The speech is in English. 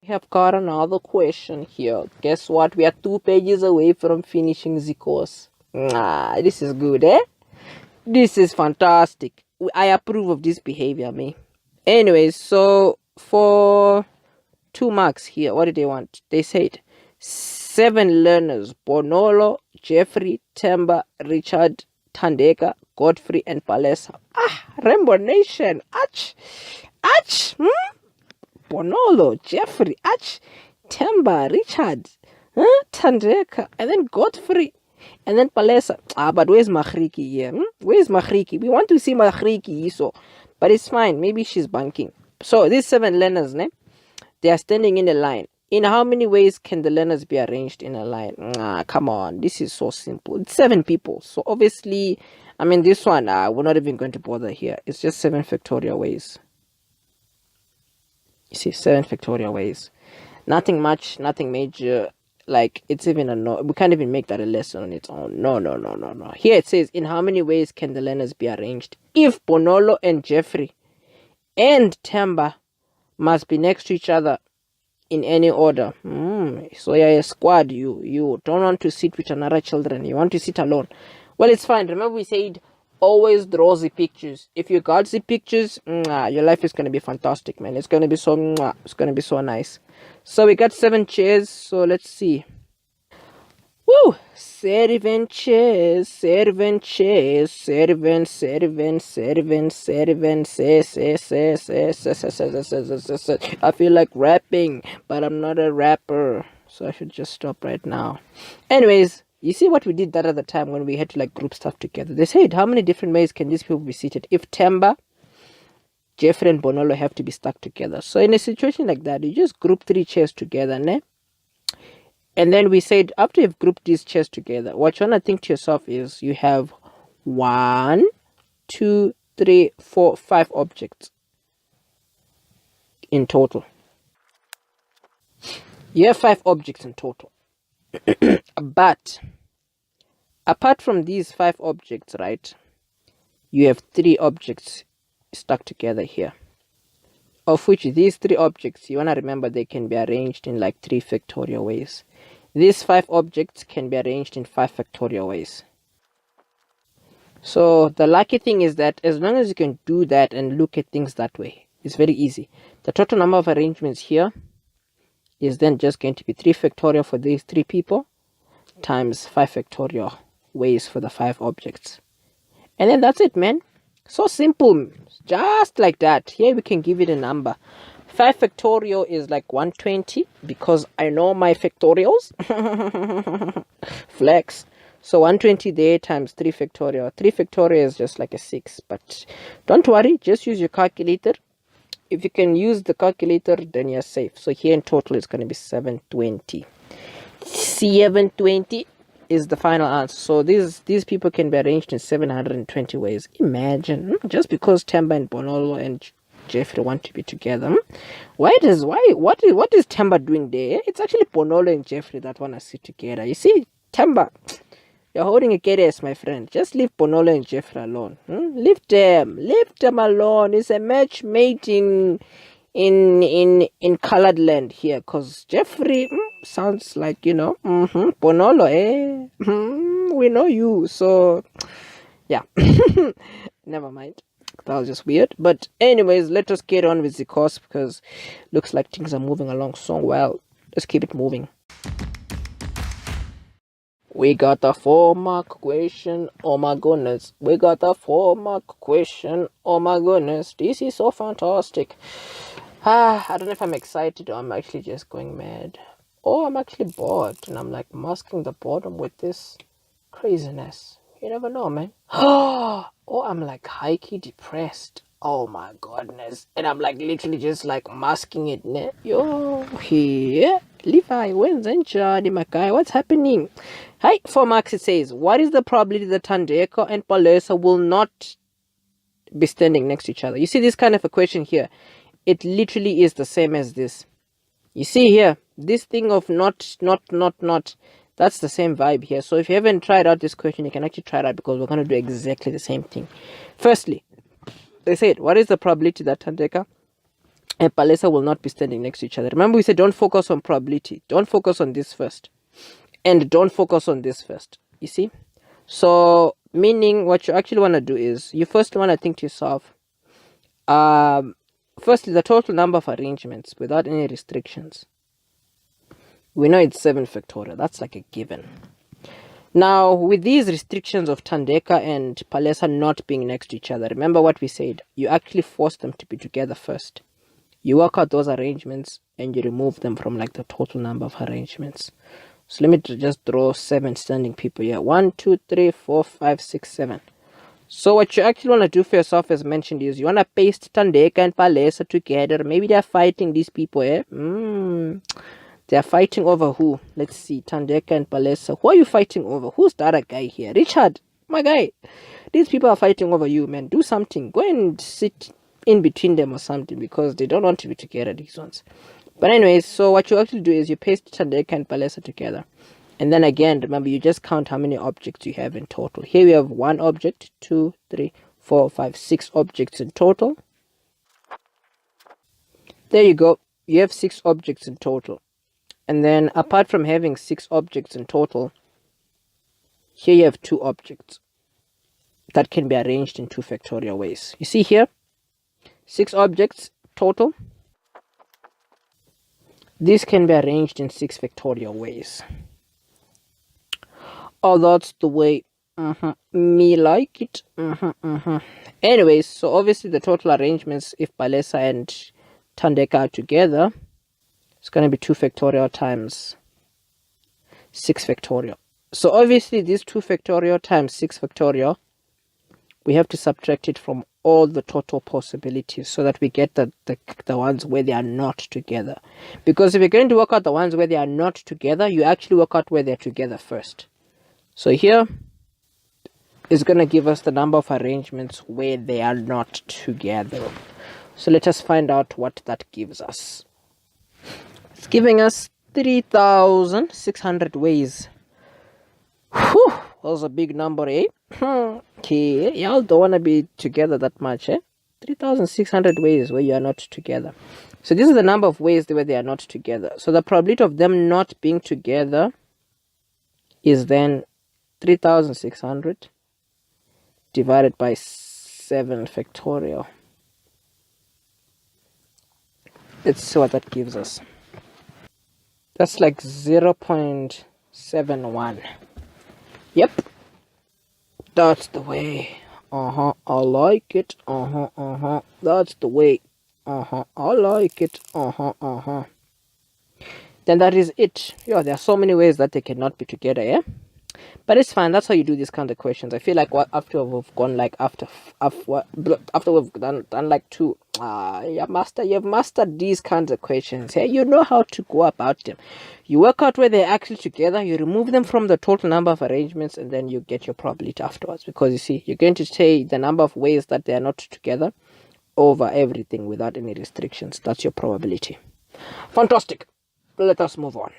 have got another question here. Guess what? We are 2 pages away from finishing the course. This is good, eh? This is fantastic. I approve of this behavior, me. Anyways, so for 2 marks here, what did they want? They said 7 learners: Bonolo, Jeffrey, Temba, Richard, Tandeka, Godfrey, and Palesa. Rainbow Nation. Ach. Bonolo, Jeffrey, Temba, Richard, Tandeka, and then Godfrey, and then Palesa. But where's Mahriki here? Where's Mahriki? We want to see Mahriki, so, but it's fine. Maybe she's banking. So these 7 learners, they are standing in a line. In how many ways can the learners be arranged in a line? Come on, this is so simple. It's 7 people, so obviously, I mean, this one, we're not even going to bother here. It's just 7 factorial ways. You see, 7 factorial ways. Nothing much, nothing major. Like, it's even we can't even make that a lesson on its own. No. Here it says, in how many ways can the learners be arranged? If Bonolo and Jeffrey and Temba must be next to each other in any order. So you're a squad. You don't want to sit with another children. You want to sit alone. Well, it's fine. Remember we said always draw the pictures. If you got the pictures, your life is going to be fantastic, man. It's going to be so nice. So we got 7 chairs. So let's see. Woo! 7 chairs, 7 chairs, 7. I feel like rapping, but I'm not a rapper, so I should just stop right now. Anyways, you see what we did that other time when we had to like group stuff together. They said, how many different ways can these people be seated? If Temba, Jeffrey, and Bonolo have to be stuck together. So in a situation like that, you just group 3 chairs together, ne? And then we said, after you've grouped these chairs together, what you want to think to yourself is you have 1, 2, 3, 4, 5 objects in total. You have 5 objects in total. But apart from these 5 objects, right, you have 3 objects stuck together here. Of which these 3 objects, you want to remember they can be arranged in like 3 factorial ways. These 5 objects can be arranged in 5 factorial ways. So the lucky thing is that as long as you can do that and look at things that way, it's very easy. The total number of arrangements here is then just going to be 3 factorial for these 3 people times 5 factorial ways for the 5 objects. And then that's it, man. So simple, just like that. Here we can give it a number. 5 factorial is like 120 because I know my factorials. Flex. So 120 there times 3 factorial. 3 factorial is just like a 6. But don't worry, just use your calculator. If you can use the calculator, then you're safe. So here in total it's going to be 720. 720 is the final answer. So these people can be arranged in 720 ways. Imagine, just because Temba and Bonolo and Jeffrey want to be together. What is Temba doing there? It's actually Bonolo and Jeffrey that want to sit together. You see, Temba, you're holding a KDS, my friend. Just leave Bonolo and Jeffrey alone. Leave them alone. It's a match made in colored land here, because Jeffrey sounds like, Bonolo, we know you. So yeah. Never mind, that was just weird. But anyways, let us get on with the course, because looks like things are moving along so well. Let's keep it moving. We got a 4-mark question. Oh my goodness. We got a 4-mark question. Oh my goodness. This is so fantastic. I don't know if I'm excited or I'm actually just going mad. Or I'm actually bored and I'm like masking the boredom with this craziness. You never know, man. Or I'm like high-key depressed. Oh my goodness. And I'm like literally just like masking it. Yo, here. Levi, when's Johnny, my guy? What's happening? Hi, 4 marks it says, what is the probability that Tandeka and Palesa will not be standing next to each other? You see this kind of equation here? It literally is the same as this. You see here, this thing of not, that's the same vibe here. So if you haven't tried out this question, you can actually try it out, because we're going to do exactly the same thing. Firstly, they said, what is the probability that Tandeka and Palesa will not be standing next to each other. Remember, we said don't focus on probability. Don't focus on this first. And don't focus on this first. You see? So, meaning what you actually want to do is, you first want to think to yourself, firstly, the total number of arrangements without any restrictions. We know it's 7 factorial. That's like a given. Now, with these restrictions of Tandeka and Palesa not being next to each other, remember what we said. You actually force them to be together first. You work out those arrangements and you remove them from like the total number of arrangements. So let me just draw 7 standing people here. 1, 2, 3, 4, 5, 6, 7. So what you actually want to do for yourself, as mentioned, is you want to paste Tandeka and Palesa together. Maybe they're fighting these people, eh? They're fighting over who? Let's see. Tandeka and Palesa. Who are you fighting over? Who's the other guy here? Richard, my guy. These people are fighting over you, man. Do something. Go and sit in between them or something, because they don't want to be together, these ones. But anyways, so what you actually do is you paste Tandeka and Palesa together. And then again, remember, you just count how many objects you have in total. Here we have 1 object, 2, 3, 4, 5, 6 objects in total. There you go. You have 6 objects in total. And then apart from having 6 objects in total, here you have 2 objects that can be arranged in 2 factorial ways. You see here, 6 objects total. These can be arranged in 6 factorial ways. Oh, that's the way. Me like it. Anyways, so obviously the total arrangements, if Palesa and Tandeka are together, it's going to be 2 factorial times 6 factorial. So obviously this 2 factorial times 6 factorial, we have to subtract it from all the total possibilities so that we get the ones where they are not together. Because if you're going to work out the ones where they are not together, you actually work out where they're together first. So here is going to give us the number of arrangements where they are not together. So let us find out what that gives us. It's giving us 3,600 ways. Whew, that was a big number, eh? Okay, y'all don't want to be together that much, eh? 3,600 ways where you are not together. So this is the number of ways where they are not together. So the probability of them not being together is then 3,600 divided by 7 factorial. Let's see what that gives us. That's like 0.71. Yep. That's the way. I like it. That's the way. I like it. Then that is it. Yeah, there are so many ways that they cannot be together, yeah? But it's fine. That's how you do these kind of questions. I feel like after we've gone like after we've done like 2, you've mastered these kinds of questions. Yeah, you know how to go about them. You work out where they're actually together. You remove them from the total number of arrangements, and then you get your probability afterwards. Because you see, you're going to say the number of ways that they are not together over everything without any restrictions. That's your probability. Fantastic. Let us move on.